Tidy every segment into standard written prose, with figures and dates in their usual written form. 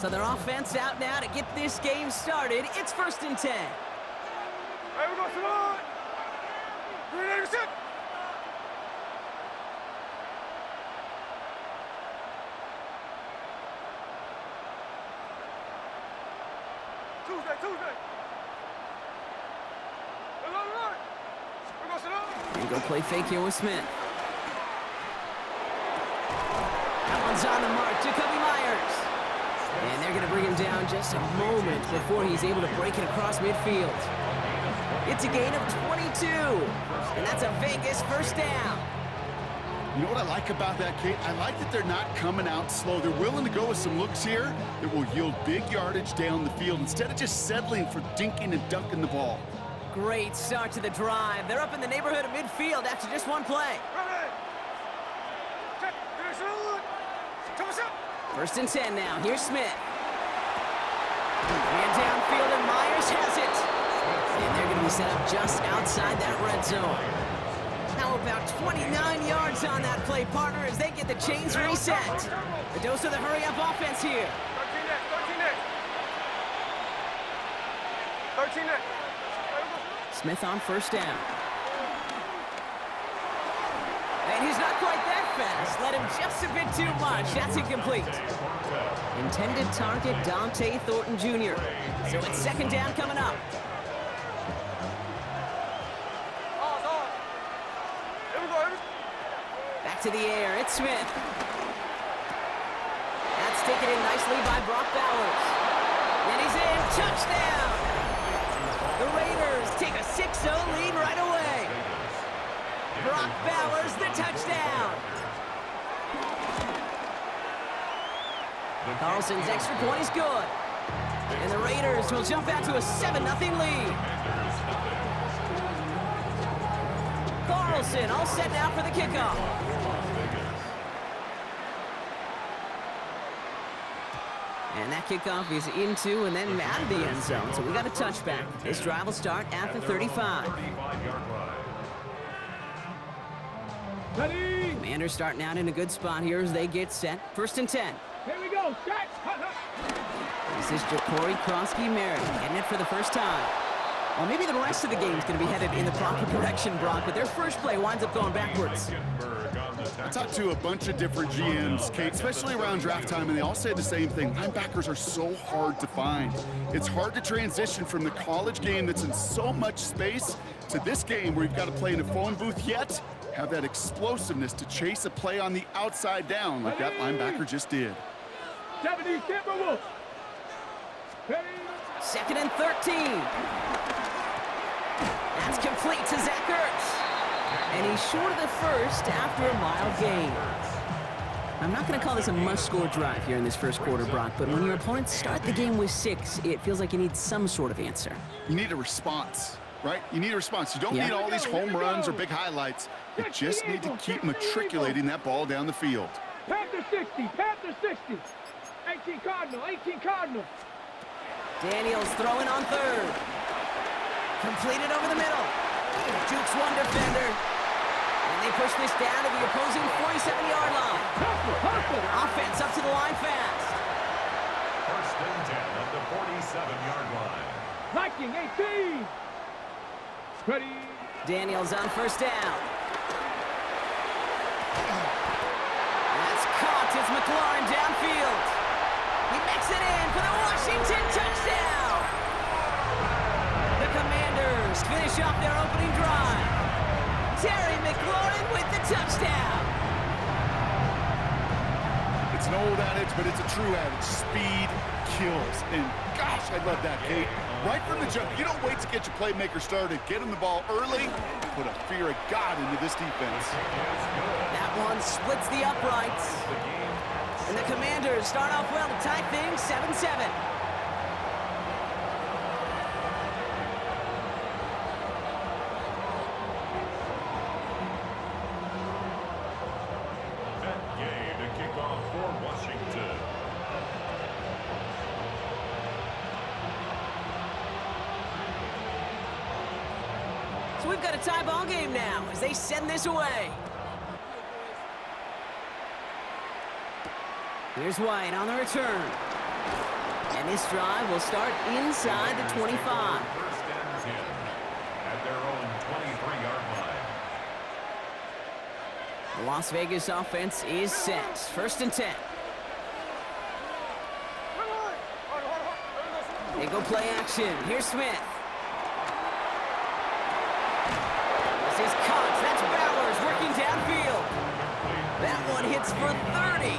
So their offense out now to get this game started. It's 1st and 10. Hey, we go to the 386. Tuesday. And go play fake here with Smith. That one's on the mark. Jacoby Myers. And they're going to bring him down just a moment before he's able to break it across midfield. It's a gain of 22. And that's a Vegas first down. You know what I like about that, Kate? I like that they're not coming out slow. They're willing to go with some looks here that will yield big yardage down the field instead of just settling for dinking and dunking the ball. Great start to the drive. They're up in the neighborhood of midfield after just one play. 1st and 10 now. Here's Smith. And downfield, and Myers has it. And they're going to be set up just outside that red zone. Now about 29 yards on that play, partner, as they get the chains reset. The dose of the hurry-up offense here. 13 next. Smith on 1st down. And he's not quite that fast. Let him just a bit too much. That's incomplete. Intended target, Dante Thornton Jr. So it's 2nd down coming up. Back to the air. It's Smith. That's taken in nicely by Brock Bowers. And he's in. Touchdown! The Raiders take a 6-0 lead right away. Brock Bowers, the touchdown. Carlson's extra point is good. And the Raiders will jump out to a 7-0 lead. Carlson all set now for the kickoff. And that kickoff is into and then out of the end zone. So we got a touchback. This drive will start at the 35. Ready? Commanders starting out in a good spot here as they get set. 1st and 10. Here we go. Set. This is Ja'Cory Krosky-Merritt getting it for the first time. Well, maybe the rest of the game is going to be headed in the proper direction, Brock, but their first play winds up going backwards. I talked to a bunch of different GMs, Kate, especially around draft time, and they all say the same thing. Linebackers are so hard to find. It's hard to transition from the college game that's in so much space to this game where you've got to play in a phone booth, yet have that explosiveness to chase a play on the outside down like that linebacker just did. 70 Timberwolves. Ready? 2nd and 13. That's complete to Zach Ertz. And he's short of the first after a mild gain. I'm not going to call this a must-score drive here in this first quarter, Brock, but when your opponents start the game with 6, it feels like you need some sort of answer. You need a response, right? You need a response. You don't need all these home runs or big highlights. You just need to keep matriculating that ball down the field. Panther 60. Panther 60. 18 Cardinal. 18 Cardinal. Daniels throwing on 3rd. Completed over the middle. Jukes one defender. And they push this down to the opposing 47-yard line. Offense up to the line fast. 1st and 10 at the 47-yard line. Viking 18. Ready. Daniels on 1st down. That's caught. It's McLaurin downfield. He makes it in for the Washington touchdown. The Commanders finish off their opening drive. Terry McLaurin with the touchdown. It's an old adage, but it's a true adage. Speed kills. And gosh, I love that, Kate. Right from the jump, you don't wait to get your playmaker started. Get him the ball early. Put a fear of God into this defense. That one splits the uprights. And the Commanders start off well to tie things 7-7. That game to kick off for Washington. So we've got a tie ball game now as they send this away. Here's White on the return. And this drive will start inside the 25. First and 10 at their own 23-yard line. The Las Vegas offense is set. First and 10. They go play action. Here's Smith. This is Cox. That's Bowers working downfield. That one hits for 30.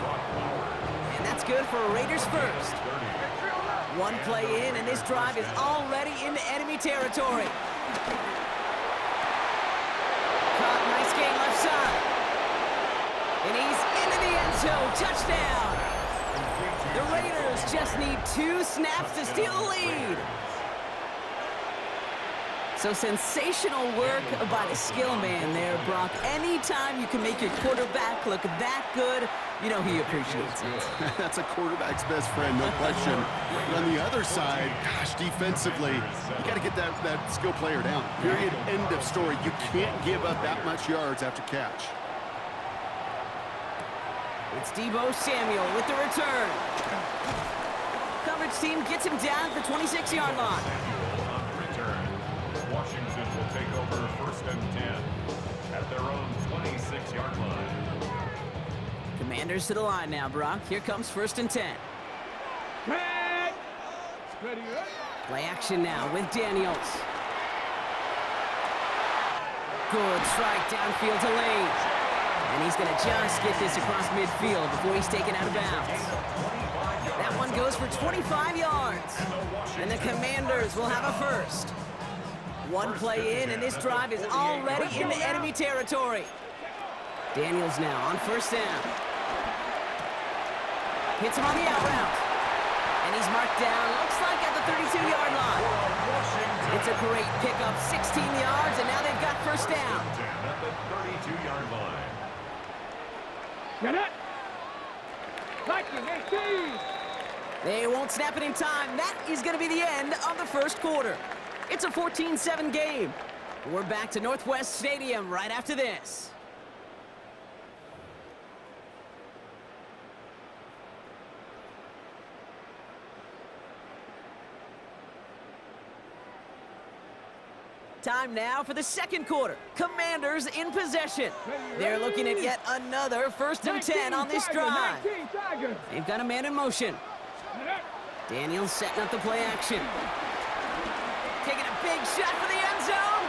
And that's good for a Raiders first. One play in, and this drive is already into enemy territory. Caught, nice game left side. And he's into the end zone. Touchdown. The Raiders just need 2 snaps to steal the lead. So sensational work by the skill man there, Brock. Anytime you can make your quarterback look that good, you know he appreciates it. That's a quarterback's best friend, no question. But on the other side, gosh, defensively, you got to get that skill player down. Period, end of story. You can't give up that much yards after catch. It's Deebo Samuel with the return. Coverage team gets him down at the 26-yard line. Samuel on the return. Washington will take over first and 10 at their own 26-yard line. Commanders to the line now, Brock. Here comes first and 10. Ready, Play action now with Daniels. Good strike downfield to Lane. And he's going to just get this across midfield before he's taken out of bounds. That one goes for 25 yards. And the Commanders will have a first. One play in, and this drive is already into enemy territory. Daniels now on first down. Hits him on the out route. And he's marked down, looks like at the 32-yard line. It's a great pickup, 16 yards, and now they've got first down. At the 32-yard line. Get it. Lightning 18. They won't snap it in time. That is going to be the end of the first quarter. It's a 14-7 game. We're back to Northwest Stadium right after this. Time now for the second quarter. Commanders in possession. They're looking at yet another first and 10 on this drive. They've got a man in motion. Daniels setting up the play action. Taking a big shot for the end zone.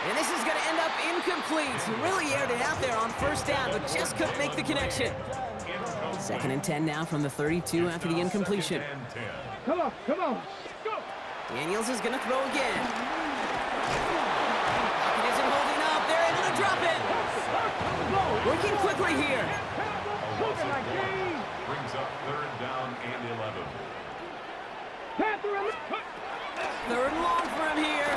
And this is going to end up incomplete. He really aired it out there on first down, but just couldn't make the connection. Second and 10 now from the 32 after the incompletion. Come on, come on. Daniels is going to throw again. Pocket isn't holding up. They're able to drop it. Working quickly here. Brings up third down and 11. Third and long for him here.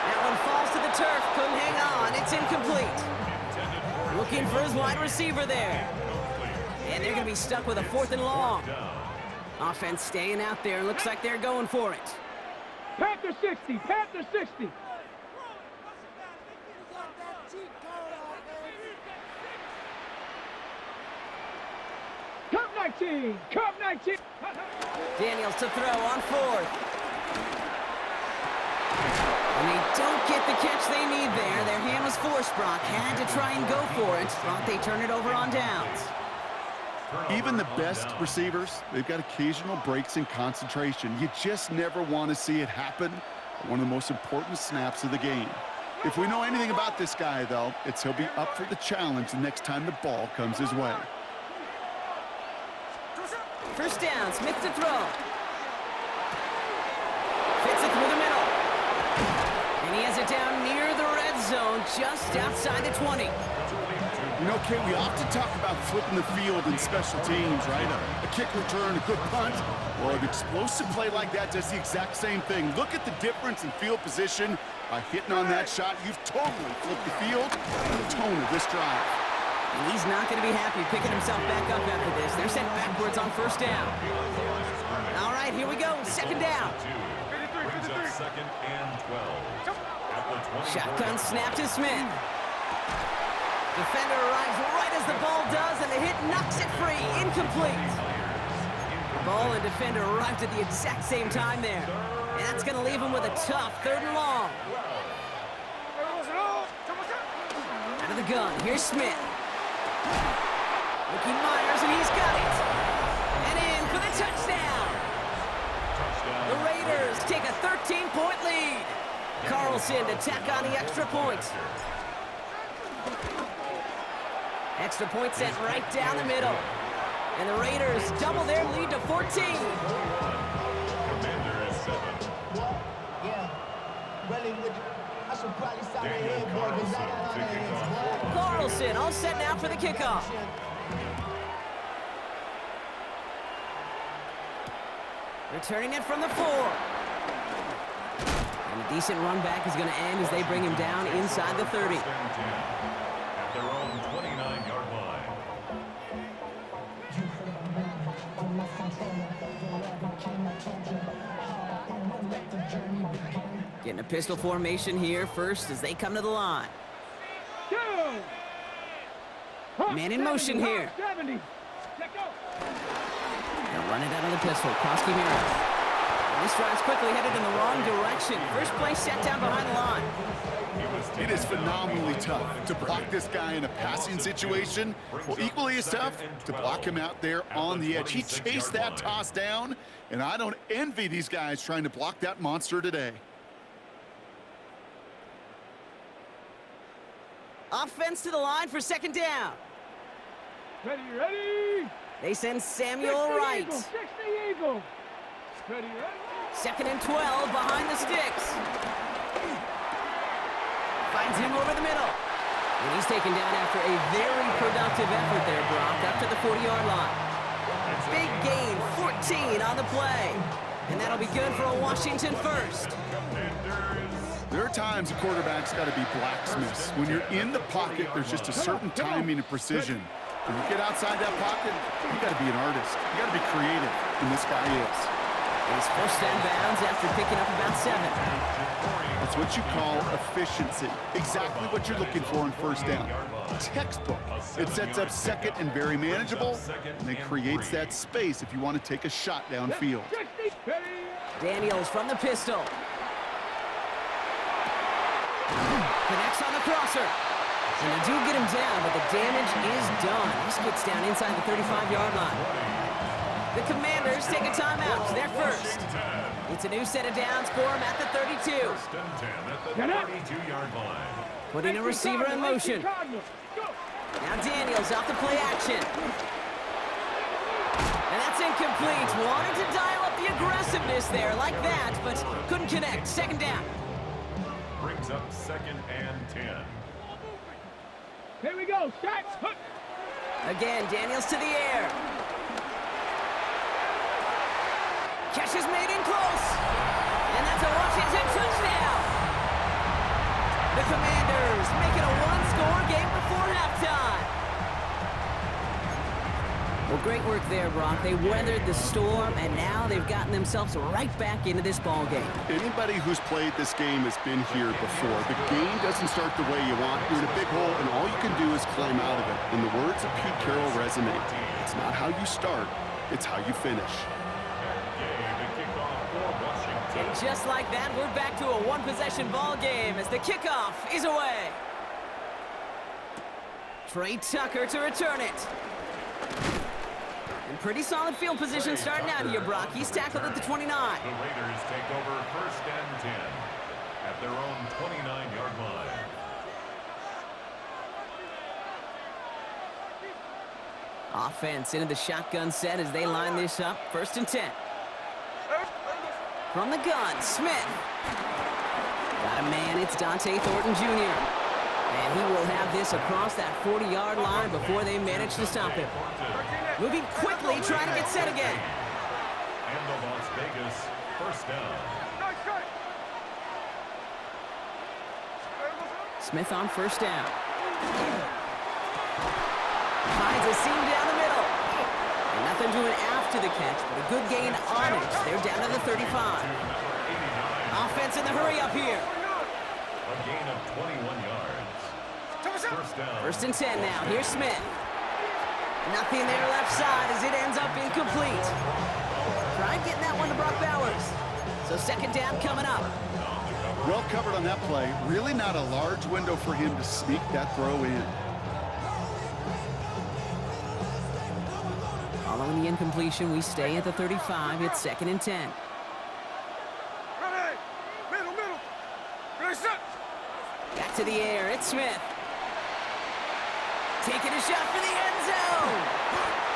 That one falls to the turf. Couldn't hang on. It's incomplete. Looking for his wide receiver there. And they're going to be stuck with a 4th and long. Offense staying out there. Looks like they're going for it. Panther 60. Panther 60. Cup 19. Cup 19. Daniels to throw on 4th. And they don't get the catch they need there. Their hand was forced, Brock. Had to try and go for it. But they turn it over on downs. Even the best receivers, they've got occasional breaks in concentration. You just never want to see it happen at one of the most important snaps of the game. If we know anything about this guy, though, it's he'll be up for the challenge the next time the ball comes his way. First down, Smith to throw. Fits it through the middle. And he has it down near the red zone, just outside the 20. You know, Kate, we often talk about flipping the field in special teams, right? A kick return, a good punt. Well, an explosive play like that does the exact same thing. Look at the difference in field position. By hitting on that shot, you've totally flipped the field and the tone of this drive. And he's not going to be happy picking himself back up after this. They're sent backwards on first down. All right, here we go. Second down. Brings up second and 12. Shotgun snap to Smith. Defender arrives right as the ball does, and the hit knocks it free. Incomplete. Ball and defender arrived at the exact same time there. And that's going to leave him with a tough 3rd and long. Out of the gun, here's Smith. Looking Myers, and he's got it. And in for the touchdown. The Raiders take a 13-point lead. Carlson to tack on the extra point. Extra point sent right down the middle. And the Raiders double their lead to 14. Commander is 7. Daniel Carlson to kick off. Carlson all set now for the kickoff. Returning it from the 4. And a decent run back is going to end as they bring him down inside the 30. At their own 29-yard line. Getting a pistol formation here first as they come to the line. Man in motion here. 70. They'll run it out of the pistol. Koski Mira. This drive's quickly headed in the wrong direction. First play set down behind the line. It is phenomenally tough to block this guy in a passing situation. Well, equally as tough to block him out there on the edge. He chased that toss down, and I don't envy these guys trying to block that monster today. Offense to the line for 2nd down. Ready. They send Samuel Wright. 60 Eagle. Ready. 2nd and 12 behind the sticks. Finds him over the middle. And he's taken down after a very productive effort there, Brock, up to the 40-yard line. Big gain, 14 on the play. And that'll be good for a Washington first. There are times a quarterback's got to be blacksmiths. When you're in the pocket, there's just a certain timing and precision. When you get outside that pocket, you got to be an artist. You got to be creative, and this guy is. He's pushed out of bounds after picking up about 7. That's what you call efficiency. Exactly what you're looking for on 1st down. Textbook. It sets up 2nd and very manageable, and it creates that space if you want to take a shot downfield. Daniels from the pistol. Connects on the crosser. And they do get him down, but the damage is done. This gets down inside the 35-yard line. The Commanders take a timeout. They're first. It's a new set of downs for him at the 32. 1st and 10 at the 32-yard line. Putting a receiver in motion. Now Daniels off the play action. And that's incomplete. Wanted to dial up the aggressiveness there like that, but couldn't connect. 2nd down. Brings up 2nd and 10. Here we go. Set. Again, Daniels to the air. Catch is made in close. And that's a Washington touchdown. The Commanders make it a one-score game before halftime. Well, great work there, Brock. They weathered the storm, and now they've gotten themselves right back into this ball game. Anybody who's played this game has been here before. The game doesn't start the way you want. You're in a big hole, and all you can do is climb out of it. In the words of Pete Carroll resonate, it's not how you start, it's how you finish. And just like that, we're back to a one-possession ball game as the kickoff is away. Trey Tucker to return it. And pretty solid field position starting out here, Brock. He's tackled at the 29. The Raiders take over 1st and 10 at their own 29-yard line. Offense into the shotgun set as they line this up. 1st and 10. From the gun, Smith. Got a man, it's Dante Thornton Jr. And he will have this across that 40-yard line before they manage to stop him. Moving quickly, trying to get set again. And the Las Vegas 1st down. Smith on 1st down. Finds a seam down the middle. And nothing doing after the catch, but a good gain on it. They're down to the 35. Offense in the hurry up here. A gain of 21 yards. 1st down. 1st and 10 now. Here's Smith. Nothing there left side as it ends up incomplete. Try getting that one to Brock Bowers. So second down coming up. Well covered on that play. Really not a large window for him to sneak that throw in. Following the incompletion, we stay at the 35. It's 2nd and 10. Middle. Ready, set. Back to the air. It's Smith. Taking a shot for the end zone.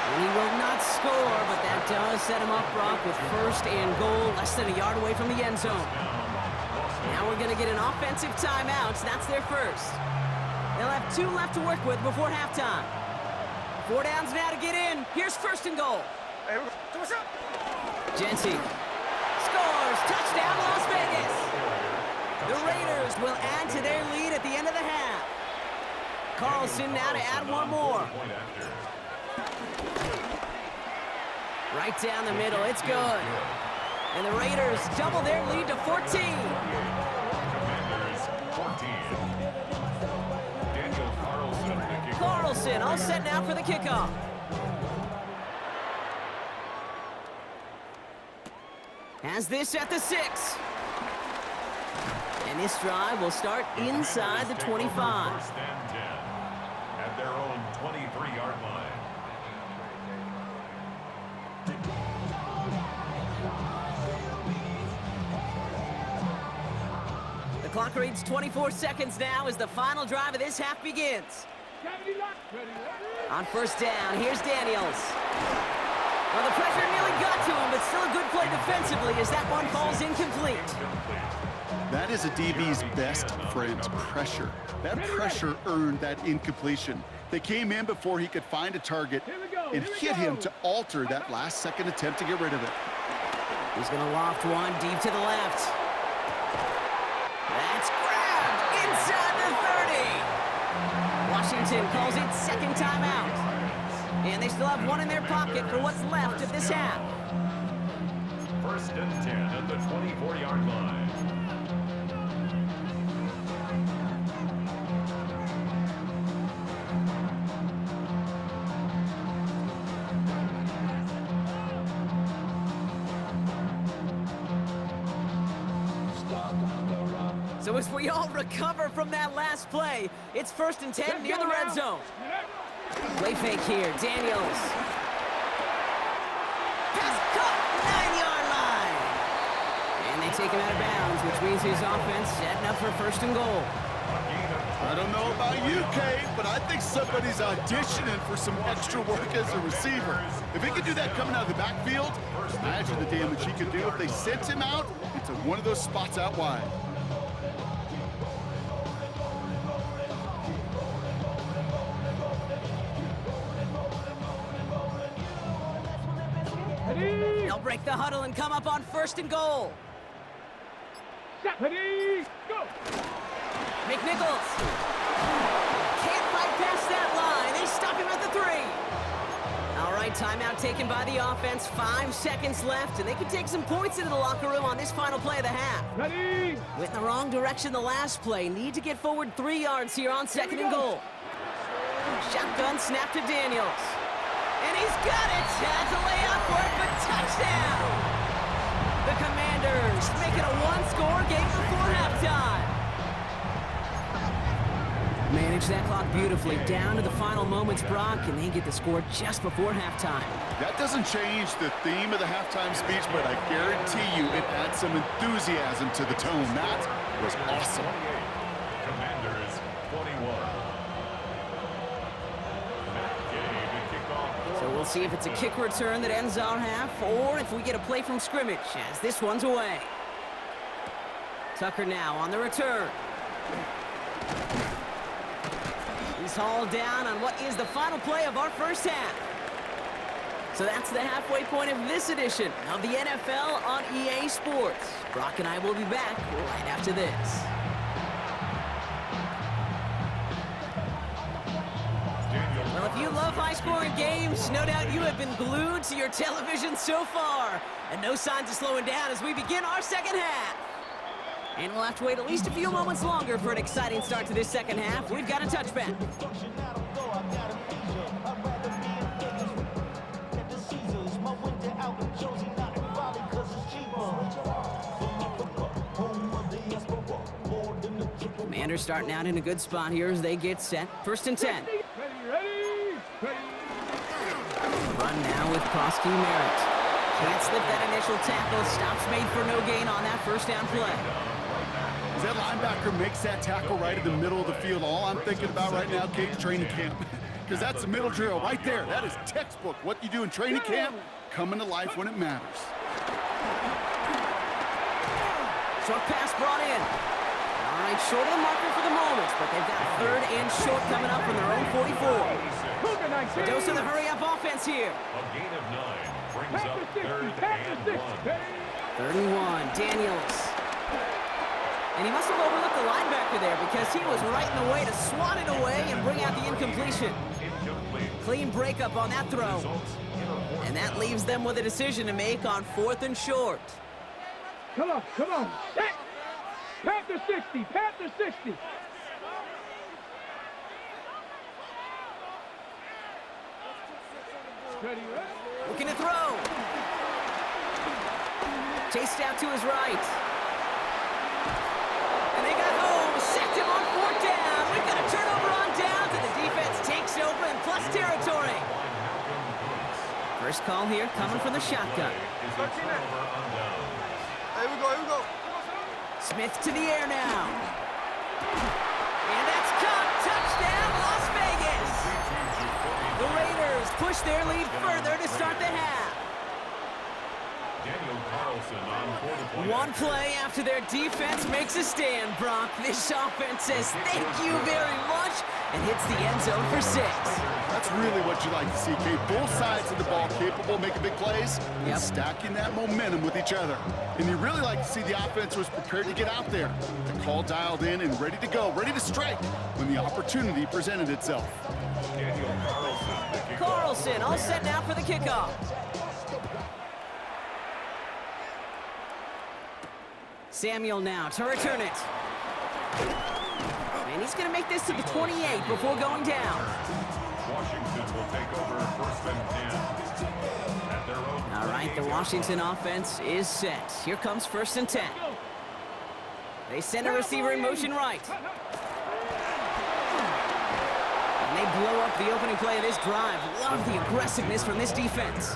And he will not score, but that does set him up, Brock, with 1st and goal, less than a yard away from the end zone. Now we're going to get an offensive timeout. That's their first. They'll have 2 left to work with before halftime. 4 downs now to get in. Here's 1st and goal. Hey, what's up? Jency scores. Touchdown, Las Vegas. The Raiders will add to their lead at the end of the half. Carlson now to add one more. Right down the middle. It's good. And the Raiders double their lead to 14. Commanders 14. Daniel Carlson. Carlson all set now for the kickoff. Has this at the 6. And this drive will start inside the 25. 1st and 10 at their own 23-yard line. The clock reads 24 seconds now as the final drive of this half begins. On 1st down, here's Daniels. Well, the pressure nearly got to him, but still a good play defensively as that one falls incomplete. That is a DB's best friend, pressure. That pressure earned that incompletion. They came in before he could find a target and hit him to alter that last-second attempt to get rid of it. He's going to loft one deep to the left. That's grabbed inside the 30. Washington calls it 2nd timeout. And they still have one in their pocket for what's left of this half. 1st and 10 at the 24-yard line. So as we all recover from that last play, it's 1st and 10 near the red zone. Play fake here, Daniels. Pass caught, 9-yard line. And they take him out of bounds, which means his offense setting up for 1st and goal. I don't know about you, Kate, but I think somebody's auditioning for some extra work as a receiver. If he could do that coming out of the backfield, imagine the damage he could do if they sent him out into one of those spots out wide. They'll break the huddle and come up on 1st and goal. Ready, go. McNichols can't fight past that line. They stop him at the 3. All right, timeout taken by the offense. 5 seconds left, and they can take some points into the locker room on this final play of the half. Ready. Went in the wrong direction the last play. Need to get forward 3 yards here on 2nd and goal. Shotgun snap to Daniels. And he's got it. Had to lay out for it, but touchdown. The Commanders make it a 1-score game before halftime. Manage that clock beautifully down to the final moments, Brock, and they get the score just before halftime. That doesn't change the theme of the halftime speech, but I guarantee you it adds some enthusiasm to the tone. That was awesome. Commanders 21. So we'll see if it's a kick return that ends our half, or if we get a play from scrimmage, as this one's away. Tucker now on the return. He's hauled down on what is the final play of our first half. So that's the halfway point of this edition of the NFL on EA Sports. Brock and I will be back right after this. Well, if you love high-scoring games, no doubt you have been glued to your television so far. And no signs of slowing down as we begin our second half. And we'll have to wait at least a few moments longer for an exciting start to this second half. We've got a touchback. Commanders starting out in a good spot here as they get set. 1st and 10. Ready. Run now with Prosky Merritt. Can't slip that initial tackle. Stops made for no gain on that 1st down play. As that linebacker makes that tackle right in the middle of the field, all I'm thinking about right now, Kate, training camp. Because that's the middle drill right there. That is textbook. What you do in training camp, coming to life when it matters. Short pass brought in. All right, short of the marker for the moment, but they've got 3rd and short coming up from their own 44. Dose of the hurry-up offense here. A gain of 9 brings up 3rd and 1. 3rd and 1, Daniels. And he must have overlooked the linebacker there because he was right in the way to swat it away and bring out the incompletion. Clean breakup on that throw. And that leaves them with a decision to make on 4th and short. Come on. Set. Panther 60. Ready. Looking to throw. Chased out to his right. And they got home. Sacked him on 4th down. We've got a turnover on downs, and the defense takes over in plus territory. First call here coming from the shotgun. Here we go. Smith to the air now. And that's caught. Touchdown, Las Vegas. The Raiders push their lead further to start the half. Daniel Carlson on 4 One play after their defense makes a stand, Brock. This offense says thank you very much and hits the end zone for 6. That's really what you like to see, Kate. Both sides of the ball capable of making big plays and stacking that momentum with each other. And you really like to see the offense was prepared to get out there. The call dialed in and ready to go, ready to strike when the opportunity presented itself. Daniel Carlson. Carlson all set now for the kickoff. Samuel now to return it. And he's going to make this to the 28 before going down. Washington will take over 1st and 10. At their own. All right, the Washington offense is set. Here comes 1st and 10. They send a receiver in motion right. And they blow up the opening play of this drive. Love the aggressiveness from this defense.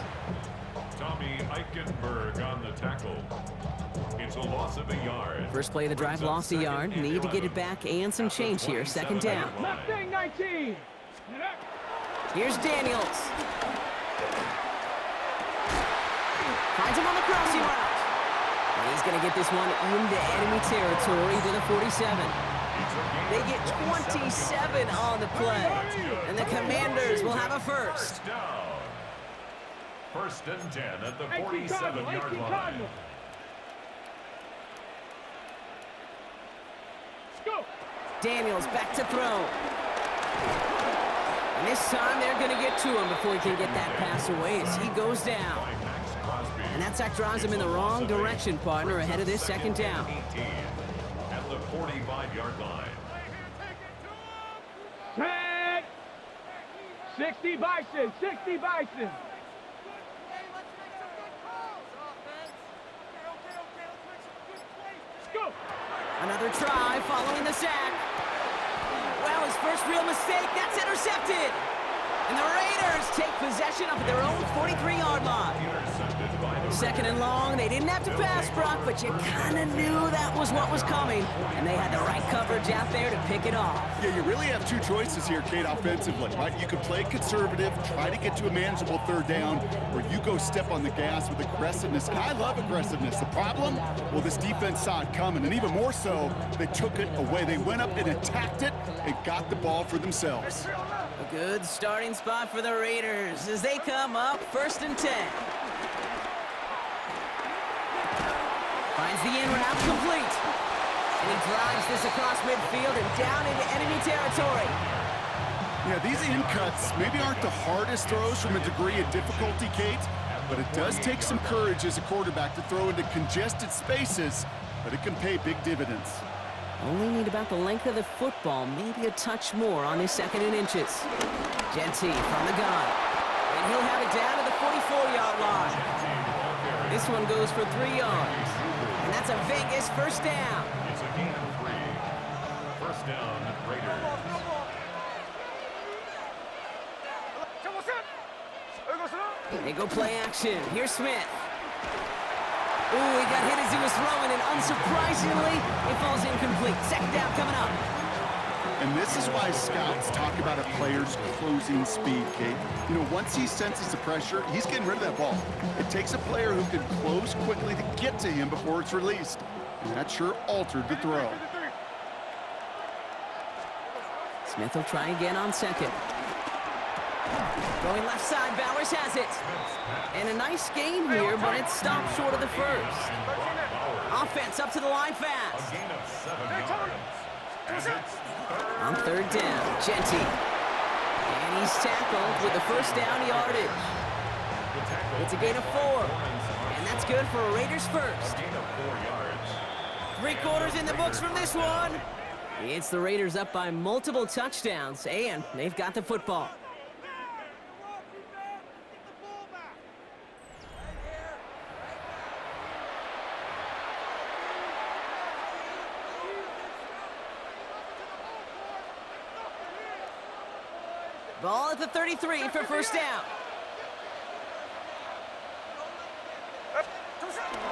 Tommy Eichenberg on the tackle. It's a loss of a yard. First play of the drive, lost a yard. Need to get it back and some change here. 2nd down. Mustang 19. Here's Daniels. Finds him on the crossing route. And he's going to get this one into enemy territory to the 47. They get 27 on the play. And the Commanders will have a first. Down. 1st and 10 at the 47-yard line. Daniels back to throw. And this time they're going to get to him before he can get that pass away as he goes down. And that sack drives him in the wrong direction, partner, ahead of this 2nd down. At the 45-yard line. Set. 60 Bison. Go. Another try following the sack. Well, his first real mistake, that's intercepted. And the Raiders take possession up at their own 43-yard line. 2nd and long. They didn't have to pass, Brock, but you kind of knew that was what was coming. And they had the right coverage out there to pick it off. Yeah, you really have two choices here, Kate, offensively, right? You can play conservative, try to get to a manageable 3rd down, or you go step on the gas with aggressiveness. And I love aggressiveness. The problem? Well, this defense saw it coming, and even more so, they took it away. They went up and attacked it and got the ball for themselves. A good starting spot for the Raiders as they come up 1st and 10. Finds the in route complete. And he drives this across midfield and down into enemy territory. Yeah, these in cuts maybe aren't the hardest throws from a degree of difficulty, Kate, but it does take some courage as a quarterback to throw into congested spaces, but it can pay big dividends. Only need about the length of the football, maybe a touch more on his 2nd and inches. Genty from the gun. And he'll have it down to the 44-yard line. This one goes for 3 yards. And that's a Vegas 1st down. It's a gain of 3. 1st First down, Raiders. They go play action. Here's Smith. Ooh, he got hit as he was throwing, and unsurprisingly, it falls incomplete. Second down coming up. And this is why scouts talk about a player's closing speed, Kate. You know, once he senses the pressure, he's getting rid of that ball. It takes a player who can close quickly to get to him before it's released. And that sure altered the throw. Smith will try again on second. Going left side, Bowers has it. And a nice gain here, but it stopped short of the first. Offense up to the line fast. A gain of 7 yards. As it's On third down, Genty. And he's tackled with the first down yardage. It's a gain of 4. And that's good for a Raiders first. a gain of 4 yards. 3 quarters in the books from this one. It's the Raiders up by multiple touchdowns, and they've got the football. Ball at the 33 for first down.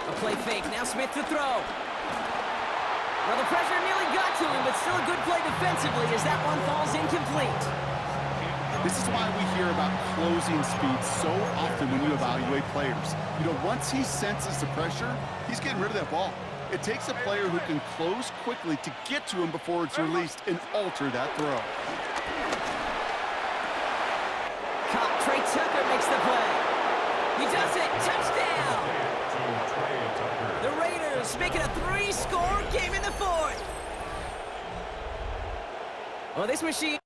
A play fake, now Smith to throw. Well, the pressure nearly got to him, but still a good play defensively as that one falls incomplete. This is why we hear about closing speed so often when you evaluate players. You know, once he senses the pressure, he's getting rid of that ball. It takes a player who can close quickly to get to him before it's released and alter that throw. Trey Tucker makes the play. He does it. Touchdown! The Raiders make it a 3-score game in the fourth. Well, this machine...